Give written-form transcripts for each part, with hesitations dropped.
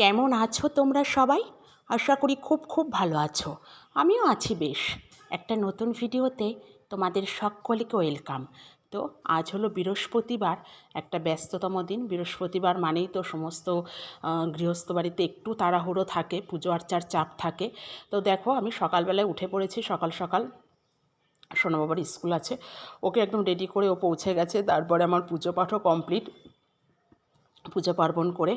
কেমন আছো তোমরা সবাই? আশা করি খুব খুব ভালো আছো। আমিও আছি বেশ। একটা নতুন ভিডিওতে তোমাদের সকলকে ওয়েলকাম। তো আজ হলো বৃহস্পতিবার, একটা ব্যস্ততম দিন। বৃহস্পতিবার মানেই তো সমস্ত গৃহস্থ বাড়িতে একটু তাড়াহুড়ো থাকে, পুজো আর্চার চাপ থাকে। তো দেখো আমি সকালবেলায় উঠে পড়েছি, সকাল সকাল। সোনা বাবার স্কুল আছে, ওকে একদম রেডি করে ও পৌঁছে গেছে। তারপরে আমার পুজো পাঠও কমপ্লিট। পুজো পার্বণ করে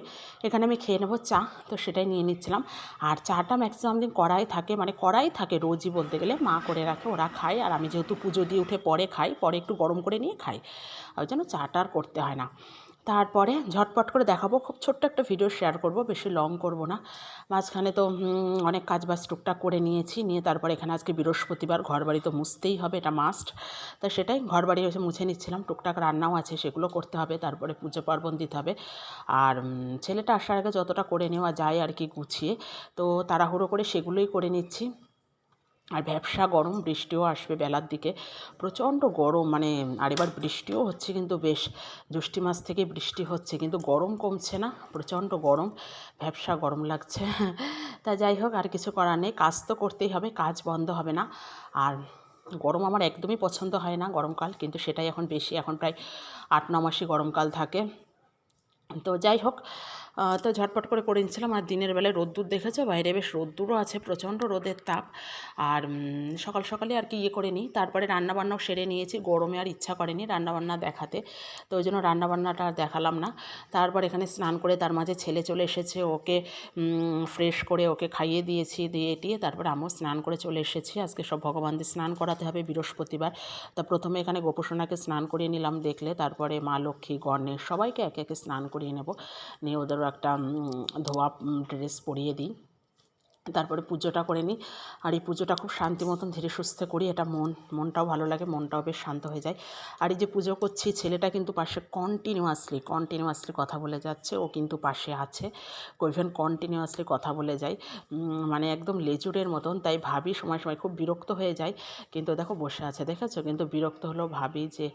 এখানে আমি খেয়ে নেবো চা, তো সেটাই নিয়ে নিচ্ছিলাম। আর চাটা ম্যাক্সিমাম দিন কড়াই থাকে, মানে কড়াই থাকে রোজই বলতে গেলে, মা করে রাখে, ওরা খায়। আর আমি যেহেতু পুজো দিয়ে উঠে পরে খাই, পরে একটু গরম করে নিয়ে খাই, ওই জন্য চাটা আর করতে হয় না। তারপরে ঝটপট করে দেখাবো, খুব ছোট্ট একটা ভিডিও শেয়ার করব, বেশি লং করব না। মাঝখানে তো অনেক কাজ বাজ টুকটাক করে নিয়েছি, নিয়ে তারপরে এখানে আজকে বৃহস্পতিবার, ঘরবাড়ি তো মুছতেই হবে, এটা মাস্ট। তা সেটাই ঘরবাড়ি এসে মুছে নিচ্ছিলাম, টুকটাক রান্নাও আছে সেগুলো করতে হবে, তারপরে পুজো পার্বণ দিতে হবে। আর ছেলেটা আসার আগে যতটা করে নেওয়া যায় আর কি গুছিয়ে, তো তাড়াহুড়ো করে সেগুলোই করে নিচ্ছি। আর ভ্যাপসা গরম, বৃষ্টিও আসবে বেলার দিকে, প্রচণ্ড গরম মানে। আর এবার বৃষ্টিও হচ্ছে কিন্তু বেশ, জ্যৈষ্ঠ মাস থেকে বৃষ্টি হচ্ছে কিন্তু গরম কমছে না, প্রচণ্ড গরম, ভ্যাপসা গরম লাগছে। তা যাই হোক, আর কিছু করার নেই, কাজ তো করতেই হবে, কাজ বন্ধ হবে না। আর গরম আমার একদমই পছন্দ হয় না, গরমকাল, কিন্তু সেটাই এখন বেশি, এখন প্রায় 8-9 মাসই গরমকাল থাকে। তো যাই হোক, তো ঝটপট করে নিচ্ছিলাম। আর দিনের বেলায় রোদ্দুর দেখেছো, বাইরে বেশ রোদ্দুরও আছে, প্রচণ্ড রোদের তাপ। আর সকাল সকালে আর কি করে নিই, তারপরে রান্নাবান্নাও সেরে নিয়েছি, গরমে আর ইচ্ছা করেনি রান্নাবান্না দেখাতে, তো ওই জন্য রান্নাবান্নাটা আর দেখালাম না। তারপর এখানে স্নান করে তার মাঝে ছেলে চলে এসেছে, ওকে ফ্রেশ করে ওকে খাইয়ে দিয়েছি, দিয়ে টিয়ে তারপরে আমিও স্নান করে চলে এসেছি। আজকে সব ভগবানদের স্নান করাতে হবে বৃহস্পতিবার। তা প্রথমে এখানে গোপসোনাকে স্নান করিয়ে নিলাম দেখলে, তারপরে মা লক্ষ্মী, গণেশ সবাইকে একে একে স্নান করিয়ে নেব, নিয়ে ওদেরও একটা ধোয়া ড্রেস পরিয়ে দিই, তারপরে পুজোটা করে নিই। আর এই পুজোটা খুব শান্তি মতন ধীরে সুস্থে করি, এটা মনটাও ভালো লাগে, মনটাও বেশ শান্ত হয়ে যায়। আর এই যে পুজো করছি, ছেলেটা কিন্তু পাশে কন্টিনিউয়াসলি কথা বলে যাচ্ছে, ও কিন্তু পাশে আছে, ইভেন কন্টিনিউয়াসলি কথা বলে যায়, মানে একদম লেজুরের মতন। তাই ভাবি সময় সময় খুব বিরক্ত হয়ে যায়, কিন্তু দেখো বসে আছে দেখেছো, কিন্তু বিরক্ত হলেও ভাবি যে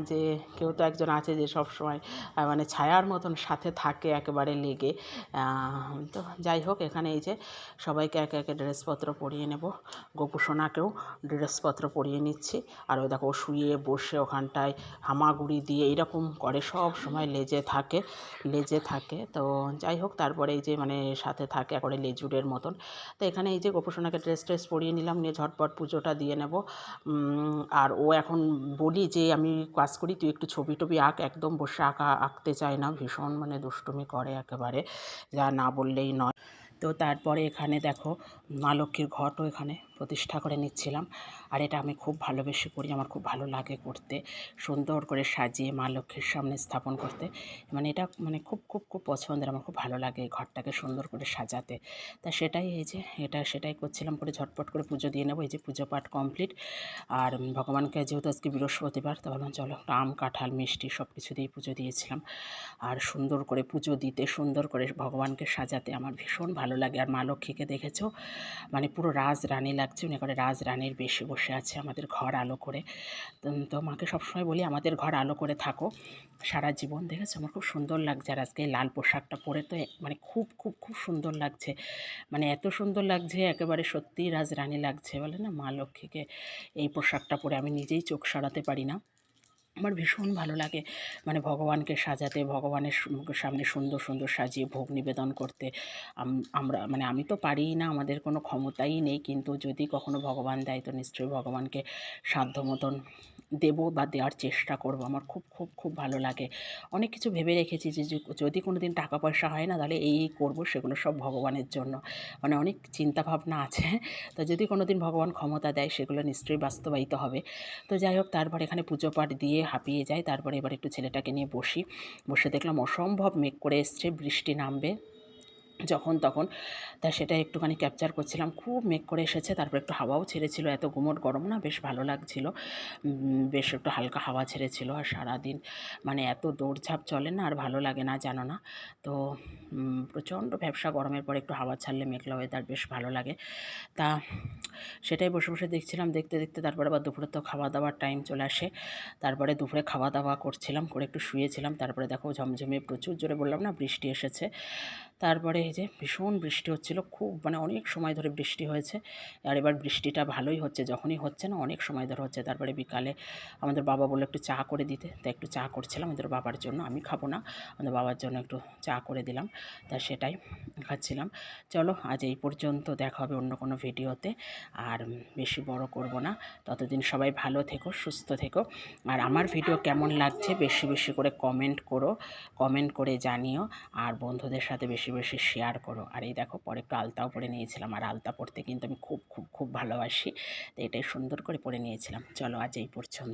যে কেউ তো একজন আছে যে সব সময় মানে ছায়ার মতন সাথে থাকে একেবারে লেগে। তো যাই হোক, এখানে এই যে সবাইকে একে একে ড্রেসপত্র পরিয়ে নেব, গোপুসোনাকেও ড্রেসপত্র পরিয়ে নিচ্ছি। আর ওই দেখো শুয়ে বসে ওখানটায় হামাগুড়ি দিয়ে এইরকম করে, সব সময় লেজে থাকে। তো যাই হোক, তারপরে এই যে মানে সাথে থাকে একেবারে লেজুরের মতন। তো এখানে এই যে গোপুসোনাকে ড্রেস পরিয়ে নিলাম, নিয়ে ঝটপট পুজোটা দিয়ে নেব। আর ও এখন বলি যে আমি কাজ করি, তুই একটু ছবি টবি আঁক, একদম বসে আঁকতে চায় না, ভীষণ মানে দুষ্টুমি করে একেবারে, যা না বললেই নয়। তো তারপরে এখানে দেখো মা লক্ষ্মীর ঘটও এখানে প্রতিষ্ঠা করে নিচ্ছিলাম। আর এটা আমি খুব ভালোবেসে করি, আমার খুব ভালো লাগে করতে, সুন্দর করে সাজিয়ে মা লক্ষ্মীর সামনে স্থাপন করতে, মানে এটা মানে খুব খুব খুব পছন্দের, আমার খুব ভালো লাগে ঘরটাকে সুন্দর করে সাজাতে। তা সেটাই এই যে সেটাই করছিলাম, করে ঝটপট করে পুজো দিয়ে নেবো। এই যে পুজো পাঠ কমপ্লিট। আর ভগবানকে যেহেতু আজকে বৃহস্পতিবার, তা ভাবলাম চলো আম কাঁঠাল মিষ্টি সব কিছু দিয়ে পুজো দিয়েছিলাম। আর সুন্দর করে পুজো দিতে, সুন্দর করে ভগবানকে সাজাতে আমার ভীষণ ভালো লাগে। আর মা লক্ষ্মীকে দেখেছো, মানে পুরো রাজরানী লাগছে, উনি করে রাজরানীর বেশে বসে আছে আমাদের ঘর আলো করে। তো মাকে সবসময় বলি আমাদের ঘর আলো করে থাকো সারা জীবন। দেখেছো আমার খুব সুন্দর লাগছে, আর আজকে লাল পোশাকটা পরে তো মানে খুব খুব খুব সুন্দর লাগছে, মানে এত সুন্দর লাগছে একেবারে সত্যিই রাজরানী লাগছে, বলে না মা লক্ষ্মীকে এই পোশাকটা পরে আমি নিজেই চোখ সরাতে পারি না। আমার ভীষণ ভালো লাগে মানে ভগবানকে সাজাতে, ভগবানের সামনে সুন্দর সুন্দর সাজিয়ে ভোগ নিবেদন করতে। আমরা মানে আমি তো পারিই না, আমাদের কোনো ক্ষমতাই নেই, কিন্তু যদি কখনো ভগবান দেয় তো নিশ্চয়ই ভগবানকে সাধ্য মতন দেবো বা দেওয়ার চেষ্টা করব। আমার খুব খুব খুব ভালো লাগে। অনেক কিছু ভেবে রেখেছি যে যদি কোনো দিন টাকা পয়সা হয় না, তাহলে এই করব, সেগুলো সব ভগবানের জন্য, মানে অনেক চিন্তাভাবনা আছে। তো যদি কোনো দিন ভগবান ক্ষমতা দেয়, সেগুলো নিশ্চয়ই বাস্তবায়িত হবে। তো যাই হোক, তারপর এখানে পুজো পাঠ দিয়ে হাঁপিয়ে যাই। তারপরে এবার একটু ছেলেটাকে নিয়ে বসে দেখলাম অসম্ভব মেঘ করে এসছে, বৃষ্টি নামবে। যখন তখন। তা সেটা একটুখানি ক্যাপচার করছিলাম। খুব মেঘ করে এসেছে, তারপর একটু হাওয়াও ছেড়েছিল, এত গুমোট গরম না, বেশ ভালো লাগছিল। বেশ একটু হালকা হাওয়া ছেড়েছিল। আর সারাদিন মানে এত দৌড়ঝাঁপ চলে না, আর ভালো লাগে না জানো না। তো প্রচণ্ড ভ্যাপসা গরমের পরে একটু হাওয়া ছাড়লে মেঘলা ওয়েদার বেশ ভালো লাগে। তা সেটাই বসে বসে দেখছিলাম, দেখতে দেখতে তারপরে আবার দুপুরে তো খাওয়া দাওয়ার টাইম চলে আসে। তারপরে দুপুরে খাওয়া দাওয়া করছিলাম, করে একটু শুয়েছিলাম। তারপরে দেখো ঝমঝমে প্রচুর জোরে বললাম না বৃষ্টি এসেছে। তারপরে এই যে ভীষণ বৃষ্টি হচ্ছিল, খুব মানে অনেক সময় ধরে বৃষ্টি হয়েছে। আর এবার বৃষ্টিটা ভালোই হচ্ছে, যখনই হচ্ছে না অনেক সময় ধরে হচ্ছে। তারপরে বিকালে আমাদের বাবা বললো একটু চা করে দিতে, তাই একটু চা করছিলাম আমাদের বাবার জন্য। আমি খাবো না, আমাদের বাবার জন্য একটু চা করে দিলাম, তা সেটাই খাচ্ছিলাম। চলো আজ এই পর্যন্ত, দেখা হবে অন্য কোনো ভিডিওতে। আর বেশি বড় করব না। ততদিন সবাই ভালো থেকো, সুস্থ থেকো। আর আমার ভিডিও কেমন লাগছে বেশি বেশি করে কমেন্ট করো, কমেন্ট করে জানিও। আর বন্ধুদের সাথে বেশি বেশি শেয়ার করো। আর এই দেখো পরে একটু আলতাও পরে নিয়েছিলাম, আর আলতা পরতে কিন্তু আমি খুব খুব খুব ভালোবাসি, তো এটাই সুন্দর করে পরে নিয়েছিলাম। চলো আজ এই পর্যন্ত।